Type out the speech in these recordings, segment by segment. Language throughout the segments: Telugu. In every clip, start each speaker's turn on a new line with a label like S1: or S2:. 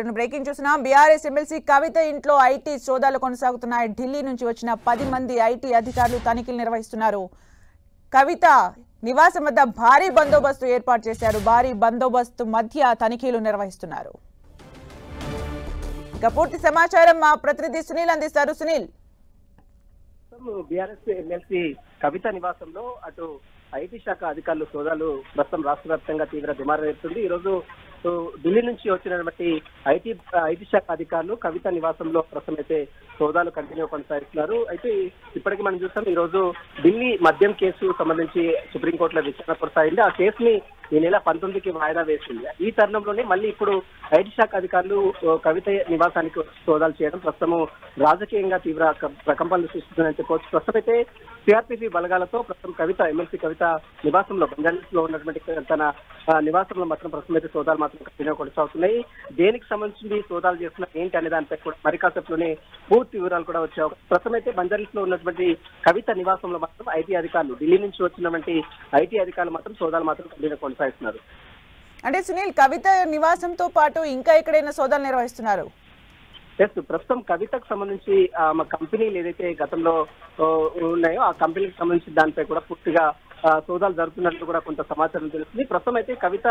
S1: బ్రేకింగ్ చూస్తున్నాం. బీఆర్ఎస్ ఎమ్మెల్సీ కవిత ఇంట్లో ఐటీ సోదాలు కొనసాగుతున్నాయి. ఢిల్లీ నుంచి వచ్చిన 10 మంది ఐటీ అధికారులు తనిఖీలు నిర్వహిస్తున్నారు. కవిత నివాసం వద్ద భారీ బందోబస్తు ఏర్పాటు చేశారు. భారీ బందోబస్తు మధ్య తనిఖీలు నిర్వహిస్తున్నారు. ఇక పూర్తి సమాచారం మా ప్రతినిధి సునీల్ అందిస్తారు. సునీల్,
S2: బీఆర్ఎస్ ఎమ్మెల్సీ కవిత నివాసంలో అటు ఐటీ శాఖ అధికారులు సోదాలు ప్రస్తుతం రాష్ట్ర వ్యాప్తంగా తీవ్ర దుమారం రేపుతుంది. ఈ రోజు ఢిల్లీ నుంచి వచ్చినటువంటి ఐటీ శాఖ అధికారులు కవిత నివాసంలో ప్రస్తుతం అయితే సోదాలు కంటిన్యూ కొనసాగిస్తున్నారు. అయితే ఇప్పటికీ మనం చూస్తాం, ఈ రోజు ఢిల్లీ మద్యం కేసు సంబంధించి సుప్రీంకోర్టులో విచారణ కొనసాగింది. ఆ కేసుని ఈ నెల 19కి వాయిదా వేసింది. ఈ తరుణంలోనే మళ్ళీ ఇప్పుడు ఐటీ శాఖ అధికారులు కవిత నివాసానికి సోదాలు చేయడం ప్రస్తుతం రాజకీయంగా తీవ్ర ప్రకంపనలు సృష్టిస్తుందని చెప్పవచ్చు. ప్రస్తుతం అయితే సిఆర్పీసీ బలగాలతో ప్రస్తుతం ఎమ్మెల్సీ కవిత నివాసంలో బంజారాస్ లో ఉన్నటువంటి తన నివాసంలో మాత్రం ప్రస్తుతం అయితే సోదాలు మాత్రం కంటిన్యూ కొనసాగుతున్నాయి. దేనికి సంబంధించి సోదాలు చేస్తున్నా ఏంటి అనే దానిపై కూడా మరి కాసేపులోనే పూర్తి వివరాలు కూడా వచ్చాయి. ప్రస్తుతం అయితే బంజారాస్ లో ఉన్నటువంటి కవిత నివాసంలో మాత్రం ఐటీ అధికారులు, ఢిల్లీ నుంచి వచ్చినటువంటి ఐటీ అధికారులు మాత్రం సోదాలు మాత్రం కంటిన్యూ కొనసాగిస్తున్నారు.
S1: అంటే సునీల్, కవిత నివాసంతో పాటు ఇంకా ఎక్కడైనా సోదాలు నిర్వహిస్తున్నారు?
S2: ప్రస్తుతం కవితకు సంబంధించి కంపెనీలు ఏదైతే గతంలో ఉన్నాయో ఆ కంపెనీకి సంబంధించి దానిపై కూడా పూర్తిగా సోదాలు జరుగుతున్నట్లు కూడా కొంత సమాచారం తెలుస్తుంది. ప్రస్తుతం అయితే కవిత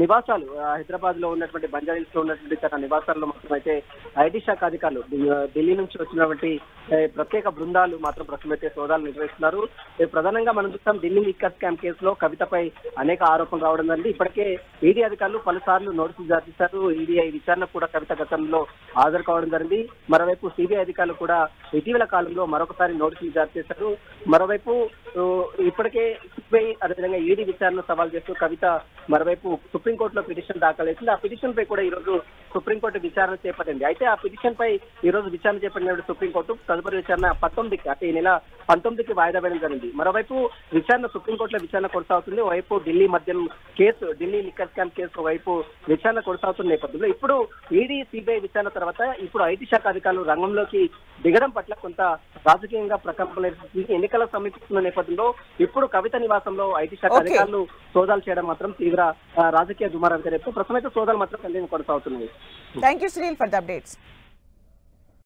S2: నివాసాలు హైదరాబాద్ లో ఉన్నటువంటి బంజారాస్ లో ఉన్నటువంటి తన నివాసాల్లో మాత్రం అయితే ఐటీ శాఖ అధికారులు, ఢిల్లీ నుంచి వచ్చినటువంటి ప్రత్యేక బృందాలు మాత్రం ప్రస్తుతం అయితే సోదాలు నిర్వహిస్తున్నారు. ప్రధానంగా మనం చూస్తాం, ఢిల్లీ లిక్కర్ స్కామ్ కేసులో కవితపై అనేక ఆరోపణలు రావడం జరిగింది. ఇప్పటికే ఈడీ అధికారులు పలుసార్లు నోటీసులు జారీ చేశారు. ఈడీ విచారణ కూడా కవిత గతంలో హాజరు కావడం జరిగింది. మరోవైపు సిబిఐ అధికారులు కూడా ఇటీవల కాలంలో మరొకసారి నోటీసులు జారీ చేశారు. మరోవైపు ఇప్పటికే సిబిఐ అదేవిధంగా ఈడీ విచారణ సవాల్ చేస్తూ కవిత మరోవైపు సుప్రీంకోర్టులో పిటిషన్ దాఖలు చేసింది. ఆ పిటిషన్ పై కూడా ఈ రోజు సుప్రీంకోర్టు విచారణ చేపట్టింది. అయితే ఆ పిటిషన్ పై ఈ రోజు విచారణ చేపట్టిన సుప్రీంకోర్టు తదుపరి విచారణ 19కి, అంటే ఈ నెల 19కి వాయిదా వేయడం జరిగింది. మరోవైపు విచారణ సుప్రీంకోర్టులో విచారణ కొనసాగుతుంది. వైపు ఢిల్లీ మద్యం case, Delhi liquor scam case వైపు విచారణ కొనసాగుతున్న నేపథ్యంలో ఇప్పుడు ఈడీ సిబిఐ విచారణ తర్వాత ఇప్పుడు ఐటీ శాఖ అధికారులు రంగంలోకి దిగడం పట్ల కొంత రాజకీయంగా ప్రకంపనలు ఎన్నికల సమీపిస్తున్న నేపథ్యంలో ఇప్పుడు కవిత నివాసంలో ఐటీ శాఖ అధికారులు సోదాలు చేయడం మాత్రం తీవ్ర రాజకీయ దుమారం రేపు ప్రస్తుతం అయితే సోదాలు మాత్రం కంటిన్యూ కొనసాగుతున్నాయి.
S1: Thank you Sunil for the updates.